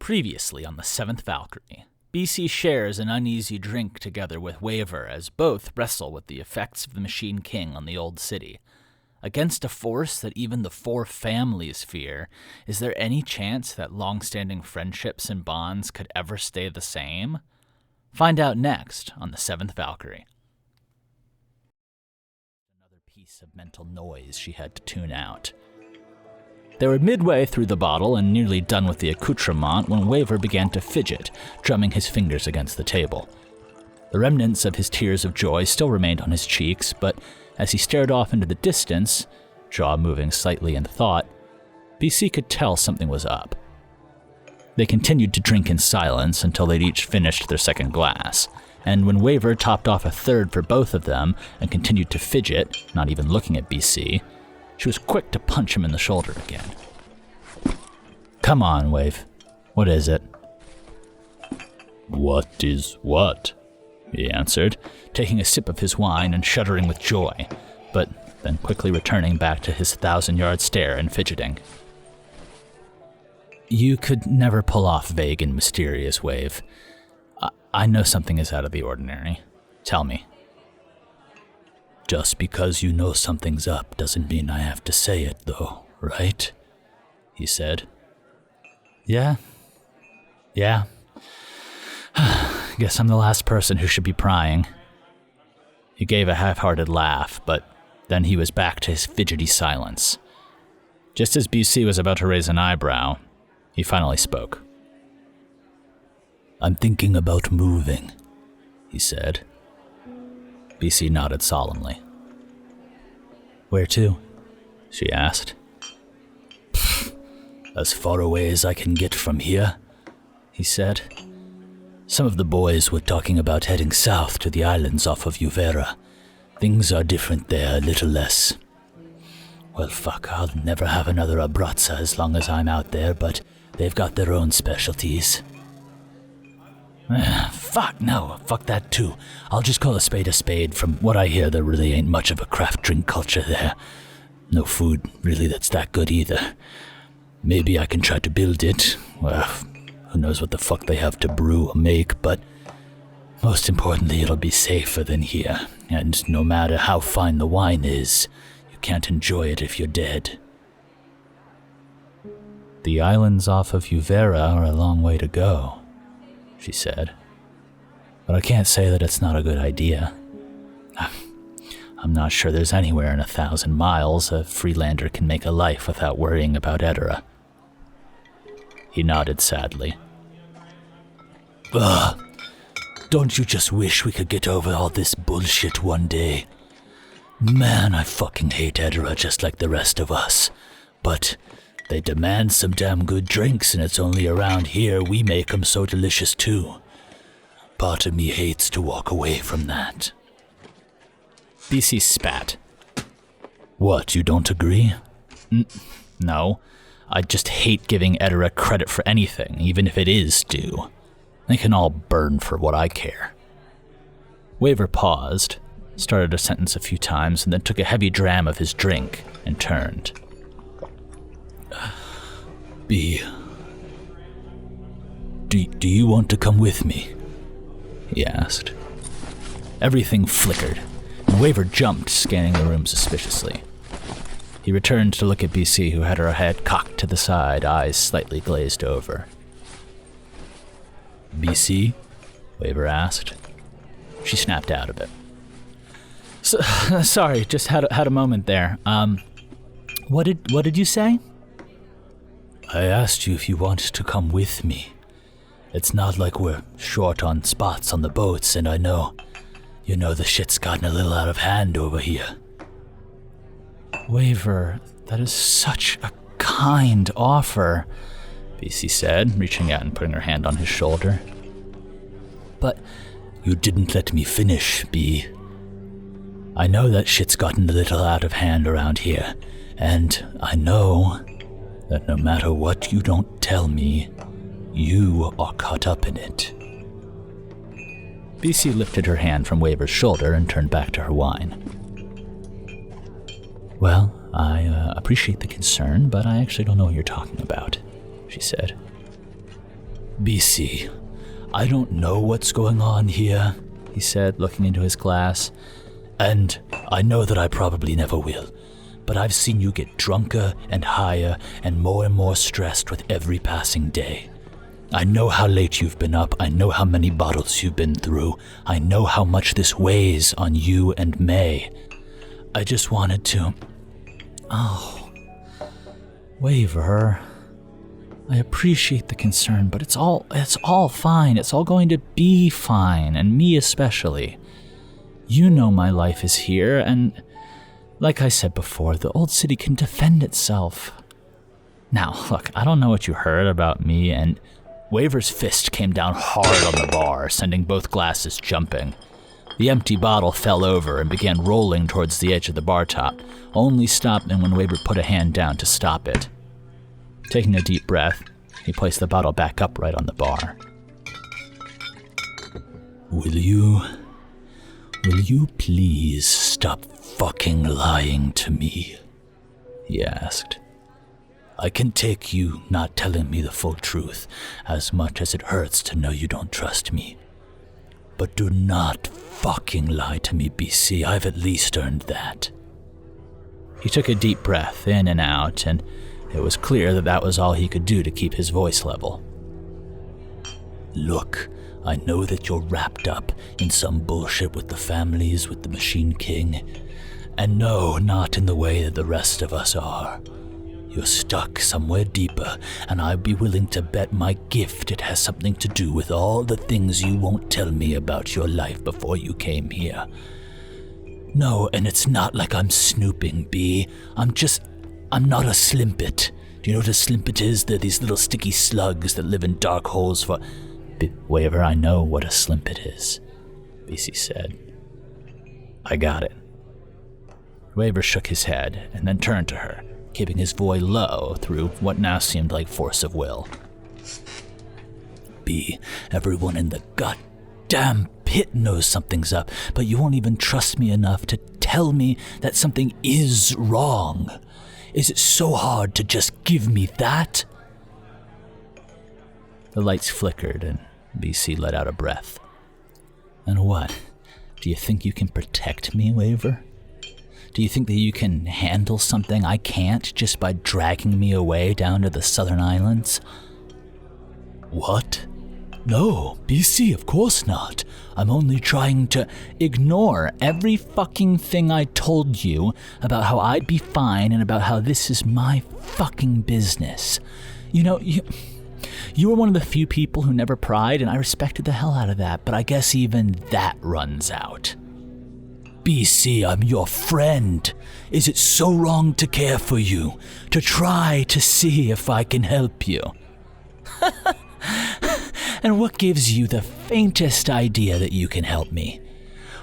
Previously on the Seventh Valkyrie, BC shares an uneasy drink together with Wayver as both wrestle with the effects of the Machine King on the old city. Against a force that even the four families fear, is there any chance that long-standing friendships and bonds could ever stay the same? Find out next on the Seventh Valkyrie. Another piece of mental noise she had to tune out. They were midway through the bottle and nearly done with the accoutrement when Wayver began to fidget, drumming his fingers against the table. The remnants of his tears of joy still remained on his cheeks, but as he stared off into the distance, jaw moving slightly in thought, BC could tell something was up. They continued to drink in silence until they'd each finished their second glass, and when Wayver topped off a third for both of them and continued to fidget, not even looking at BC, she was quick to punch him in the shoulder again. "Come on, Wave. What is it?" "What is what?" he answered, taking a sip of his wine and shuddering with joy, but then quickly returning back to his 1,000-yard stare and fidgeting. "You could never pull off vague and mysterious, Wave. I know something is out of the ordinary. Tell me." "Just because you know something's up doesn't mean I have to say it, though, right?" he said. Yeah. Guess I'm the last person who should be prying." He gave a half-hearted laugh, but then he was back to his fidgety silence. Just as BC was about to raise an eyebrow, he finally spoke. "I'm thinking about moving," he said. BC nodded solemnly. "Where to?" she asked. "As far away as I can get from here," he said. "Some of the boys were talking about heading south to the islands off of Wayver. Things are different there, a little less. Well, fuck, I'll never have another Abrazza as long as I'm out there, but they've got their own specialties." Fuck that too. I'll just call a spade a spade. From what I hear, there really ain't much of a craft drink culture there. No food really that's that good either. Maybe I can try to build it. Well, who knows what the fuck they have to brew or make, but most importantly, it'll be safer than here. And no matter how fine the wine is, you can't enjoy it if you're dead. "The islands off of Wayver are a long way to go," she said. "But I can't say that it's not a good idea. I'm not sure there's anywhere in 1,000 miles a Freelander can make a life without worrying about Edera." He nodded sadly. "Ugh, don't you just wish we could get over all this bullshit one day? Man, I fucking hate Edera just like the rest of us. But they demand some damn good drinks, and it's only around here we make 'em so delicious too. Part of me hates to walk away from that." BC spat. "What, you don't agree?" No. I just hate giving Edera credit for anything, even if it is due. They can all burn for what I care. Wayver paused, started a sentence a few times, and then took a heavy dram of his drink and turned. "B, do you want to come with me?" he asked. Everything flickered, and Wayver jumped, scanning the room suspiciously. He returned to look at BC, who had her head cocked to the side, eyes slightly glazed over. "BC?" Wayver asked. She snapped out of it. Sorry, just had a moment there. What did you say?" "I asked you if you want to come with me. It's not like we're short on spots on the boats, and I know, the shit's gotten a little out of hand over here." "Wayver, that is such a kind offer," BC said, reaching out and putting her hand on his shoulder. "But you didn't let me finish, B. I know that shit's gotten a little out of hand around here, and I know that no matter what you don't tell me, you are caught up in it." BC lifted her hand from Wayver's shoulder and turned back to her wine. "Well, I appreciate the concern, but I actually don't know what you're talking about," she said. BC, I don't know what's going on here, he said, looking into his glass. And I know that I probably never will, but I've seen you get drunker and higher and more stressed with every passing day. I know how late you've been up, I know how many bottles you've been through, I know how much this weighs on you and May. I just wanted to... Oh, Wayver, I appreciate the concern, but it's all fine. It's all going to be fine, and me especially. You know my life is here, and like I said before, the old city can defend itself. Now, look, I don't know what you heard about me, and Wayver's fist came down hard on the bar, sending both glasses jumping. The empty bottle fell over and began rolling towards the edge of the bar top, only stopping when Wayver put a hand down to stop it. Taking a deep breath, he placed the bottle back upright on the bar. Will you please stop fucking lying to me? He asked. I can take you not telling me the full truth, as much as it hurts to know you don't trust me. But do not fucking lie to me, BC. I've at least earned that. He took a deep breath in and out, and it was clear that that was all he could do to keep his voice level. Look, I know that you're wrapped up in some bullshit with the families, with the Machine King, and no, not in the way that the rest of us are. You're stuck somewhere deeper, and I'd be willing to bet my gift it has something to do with all the things you won't tell me about your life before you came here. No, and it's not like I'm snooping, B. I'm not a slimpet. Do you know what a slimpet is? They're these little sticky slugs that live in dark holes for... Wayver, I know what a slimpet is, BC said. I got it. Wayver shook his head and then turned to her, keeping his voice low through what now seemed like force of will. B, everyone in the goddamn pit knows something's up, but you won't even trust me enough to tell me that something is wrong. Is it so hard to just give me that? The lights flickered and BC let out a breath. And what? Do you think you can protect me, Wayver? Do you think that you can handle something I can't just by dragging me away down to the southern islands? What? No, BC, of course not. I'm only trying to ignore every fucking thing I told you about how I'd be fine and about how this is my fucking business. You know, you were one of the few people who never pried, and I respected the hell out of that, but I guess even that runs out. BC, I'm your friend. Is it so wrong to care for you? To try to see if I can help you? And what gives you the faintest idea that you can help me?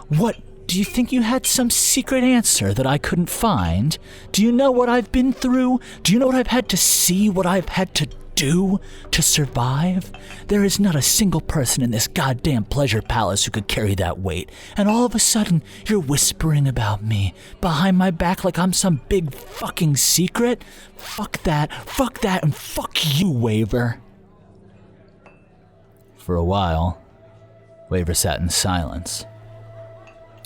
What, do you think you had some secret answer that I couldn't find? Do you know what I've been through? Do you know what I've had to see, what I've had to do to survive? There is not a single person in this goddamn pleasure palace who could carry that weight, and all of a sudden you're whispering about me behind my back like I'm some big fucking secret? Fuck that, and fuck you, Wayver. For a while, Wayver sat in silence.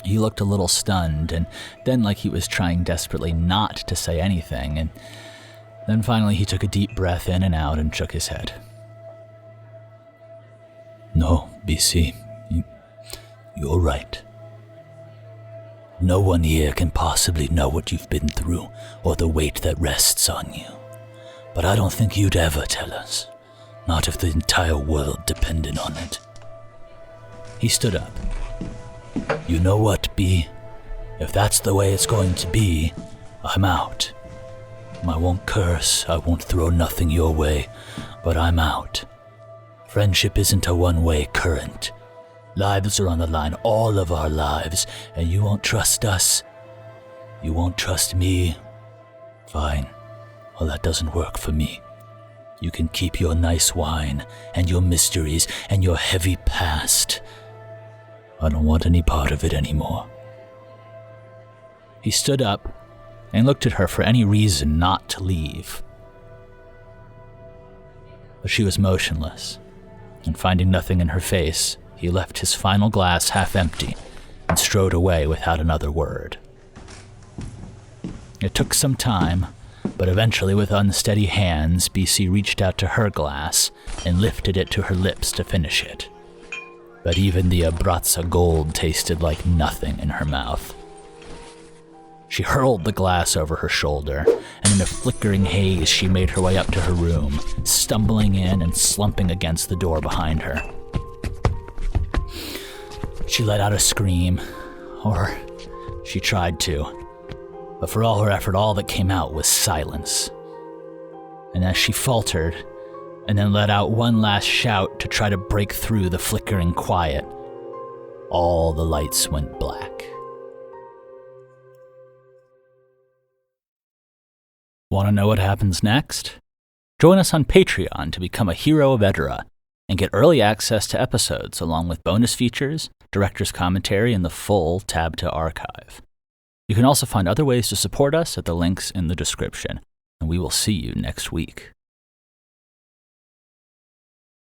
He looked a little stunned, and then like he was trying desperately not to say anything, and then finally he took a deep breath in and out and shook his head. No, BC, you're right. No one here can possibly know what you've been through or the weight that rests on you. But I don't think you'd ever tell us. Not if the entire world depended on it. He stood up. You know what, B? If that's the way it's going to be, I'm out. I won't curse, I won't throw nothing your way, but I'm out. Friendship isn't a one-way current. Lives are on the line, all of our lives, and you won't trust us. You won't trust me. Fine. Well, that doesn't work for me. You can keep your nice wine, and your mysteries, and your heavy past. I don't want any part of it anymore. He stood up and looked at her for any reason not to leave. But she was motionless, and finding nothing in her face, he left his final glass half empty and strode away without another word. It took some time, but eventually with unsteady hands, BC reached out to her glass and lifted it to her lips to finish it. But even the Abrazza Gold tasted like nothing in her mouth. She hurled the glass over her shoulder, and in a flickering haze she made her way up to her room, stumbling in and slumping against the door behind her. She let out a scream, or she tried to, but for all her effort, all that came out was silence. And as she faltered, and then let out one last shout to try to break through the flickering quiet, all the lights went black. Want to know what happens next? Join us on Patreon to become a hero of Edera and get early access to episodes along with bonus features, director's commentary, and the full Tab to archive. You can also find other ways to support us at the links in the description, and we will see you next week.